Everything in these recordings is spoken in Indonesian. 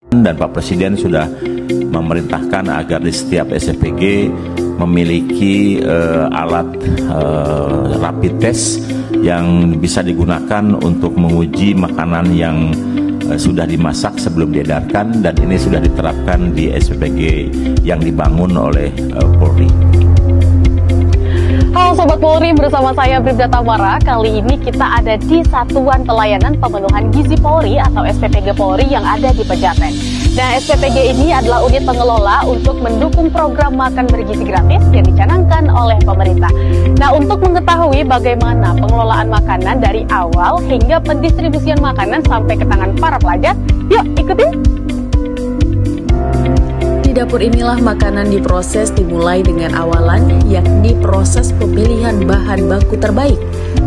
Dan Pak Presiden sudah memerintahkan agar di setiap SPPG memiliki alat rapid test yang bisa digunakan untuk menguji makanan yang sudah dimasak sebelum diedarkan, dan ini sudah diterapkan di SPPG yang dibangun oleh Polri. Halo Sobat Polri, bersama saya Bribda Tamara. Kali ini kita ada di Satuan Pelayanan Pemenuhan Gizi Polri atau SPPG Polri yang ada di Pejaten. Nah, SPPG ini adalah unit pengelola untuk mendukung program makan bergizi gratis yang dicanangkan oleh pemerintah. Nah, untuk mengetahui bagaimana pengelolaan makanan dari awal hingga pendistribusian makanan sampai ke tangan para pelajar, yuk ikutin! Di dapur inilah makanan diproses dimulai dengan awalan, yakni proses pemilihan bahan baku terbaik.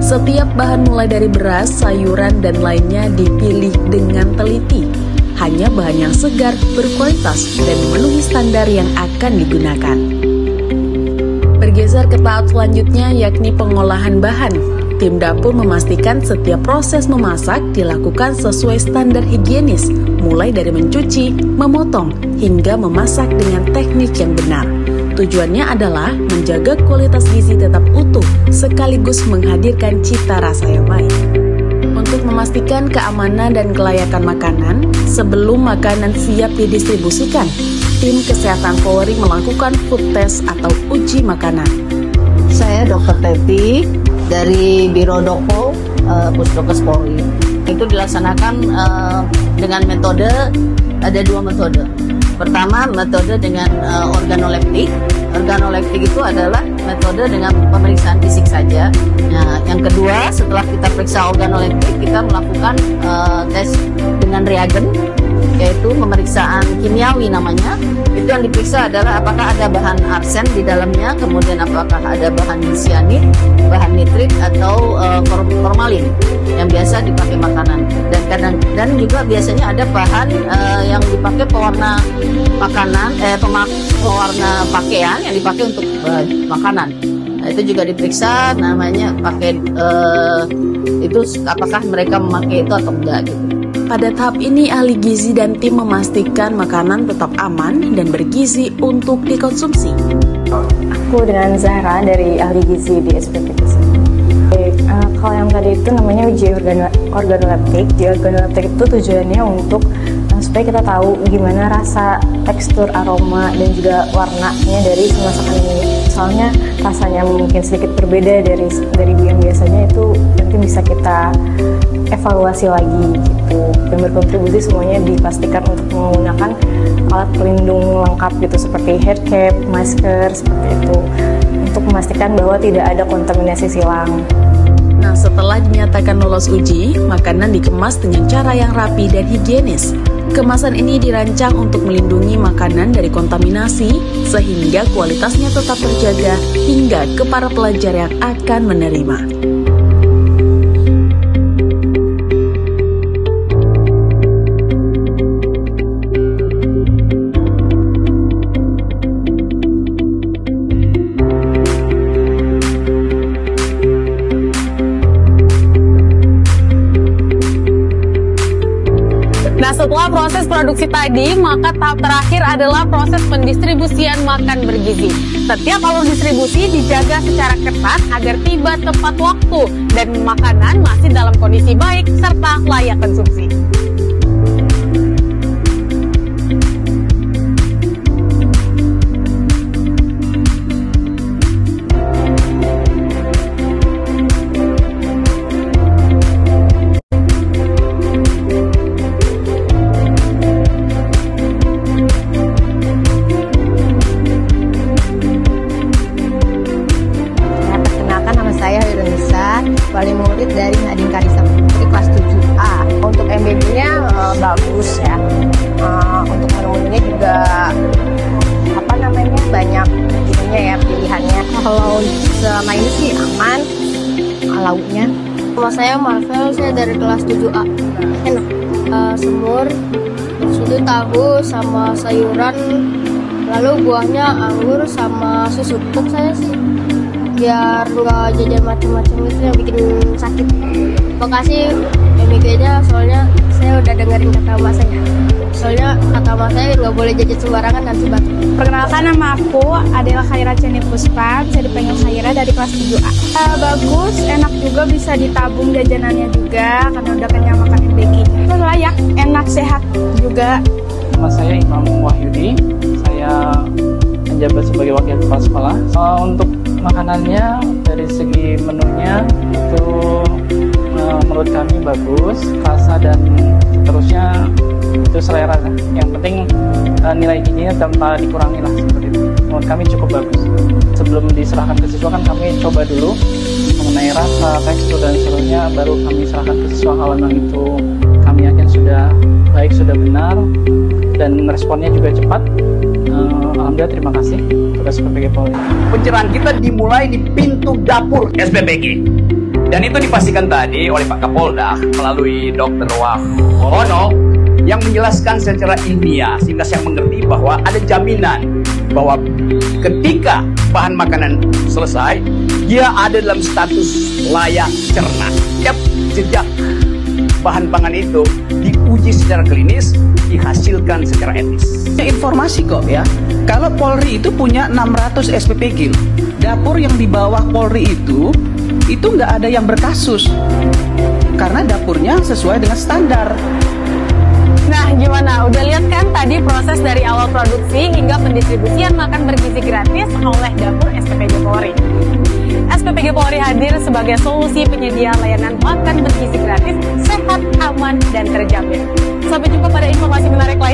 Setiap bahan mulai dari beras, sayuran, dan lainnya dipilih dengan teliti. Hanya bahan yang segar, berkualitas, dan memenuhi standar yang akan digunakan. Bergeser ke tahap selanjutnya, yakni pengolahan bahan. Tim dapur memastikan setiap proses memasak dilakukan sesuai standar higienis, mulai dari mencuci, memotong, hingga memasak dengan teknik yang benar. Tujuannya adalah menjaga kualitas gizi tetap utuh, sekaligus menghadirkan cita rasa yang baik. Untuk memastikan keamanan dan kelayakan makanan, sebelum makanan siap didistribusikan, tim kesehatan Polri melakukan food test atau uji makanan. Saya Dr. Teti dari Biro Doko Pusdokes Polri. Itu dilaksanakan dengan metode, ada dua metode. Pertama, metode dengan organoleptik. Organoleptik itu adalah metode dengan pemeriksaan fisik saja. Nah, yang kedua, setelah kita periksa organoleptik, kita melakukan tes dengan reagen, yaitu pemeriksaan kimiawi namanya. Itu yang diperiksa adalah apakah ada bahan arsen di dalamnya, kemudian apakah ada bahan cyanid, bahan nitrit, atau formalin yang biasa dipakai makanan. Dan juga biasanya ada bahan yang dipakai pewarna makanan, pewarna pakaian yang dipakai untuk makanan. Nah, itu juga diperiksa, namanya pakai itu apakah mereka memakai itu atau enggak gitu. Pada tahap ini, ahli gizi dan tim memastikan makanan tetap aman dan bergizi untuk dikonsumsi. Aku dengan Zahra dari ahli gizi di SPPG. Kalau yang tadi itu namanya uji organoleptik. Di organoleptik itu tujuannya untuk supaya kita tahu gimana rasa, tekstur, aroma, dan juga warnanya dari masakan ini. Soalnya rasanya mungkin sedikit berbeda dari yang biasanya, itu nanti bisa kita evaluasi lagi gitu. Dan berkontribusi semuanya dipastikan untuk menggunakan alat pelindung lengkap gitu, seperti hair cap, masker, seperti itu, untuk memastikan bahwa tidak ada kontaminasi silang. Nah, setelah dinyatakan lolos uji, makanan dikemas dengan cara yang rapi dan higienis. Kemasan ini dirancang untuk melindungi makanan dari kontaminasi, sehingga kualitasnya tetap terjaga hingga ke para pelajar yang akan menerima. Nah, setelah proses produksi tadi, maka tahap terakhir adalah proses pendistribusian makan bergizi. Setiap alur distribusi dijaga secara ketat agar tiba tepat waktu dan makanan masih dalam kondisi baik serta layak konsumsi. Wali murid dari Nadine Karisa Putri kelas 7A. Untuk MBB-nya bagus ya. Untuk menu-menunya juga banyak ininya ya, pilihannya. Kalau selama ini sih aman lauknya. Nama saya Marvel, saya dari kelas 7A. Enak. Semur, itu tahu sama sayuran, lalu buahnya anggur sama susu. Untuk saya sih biar nggak jajan macam-macam itu yang bikin sakit. Makasih MIG-nya, soalnya saya udah dengerin kata mbak saya. Soalnya sama saya nggak boleh jajan sembarangan nanti batuk. Perkenalkan, nama aku adalah Khaira Ceni Puspa, bisa dipanggil Khaira, dari kelas 7A. Bagus, enak juga, bisa ditabung jajanannya juga karena udah kenyang makan MBG. Itu layak, enak, sehat juga. Nama saya Imam Wahyudi, saya menjabat sebagai wakil kepala sekolah. Untuk makanannya dari segi menunya itu menurut kami bagus, rasa dan seterusnya itu selera. Yang penting nilai gizinya tanpa dikurangi lah, seperti itu. Menurut kami cukup bagus. Sebelum diserahkan ke siswa kan kami coba dulu mengenai rasa, tekstur dan seterusnya, baru kami serahkan ke siswa. Kalau memang itu kami yakin sudah baik, sudah benar, dan responnya juga cepat, alhamdulillah, terima kasih kepada SPPG Polri. Pencerahan kita dimulai di pintu dapur SPPG. Dan itu dipastikan tadi oleh Pak Kapolda melalui Dr. Wahono yang menjelaskan secara ilmiah sehingga saya mengerti bahwa ada jaminan bahwa ketika bahan makanan selesai, dia ada dalam status layak cerna. Setiap jejak bahan pangan itu diuji secara klinis, dihasilkan secara etis. Informasi kok ya, kalau Polri itu punya 600 SPPG. Dapur yang di bawah Polri itu nggak ada yang berkasus karena dapurnya sesuai dengan standar. Nah, gimana? Udah lihat kan tadi proses dari awal produksi hingga pendistribusian makan bergizi gratis oleh dapur SPPG Polri. SPPG Polri hadir sebagai solusi penyedia layanan makan bergizi gratis, sehat, aman, dan terjamin. Sampai jumpa pada informasi menarik lain.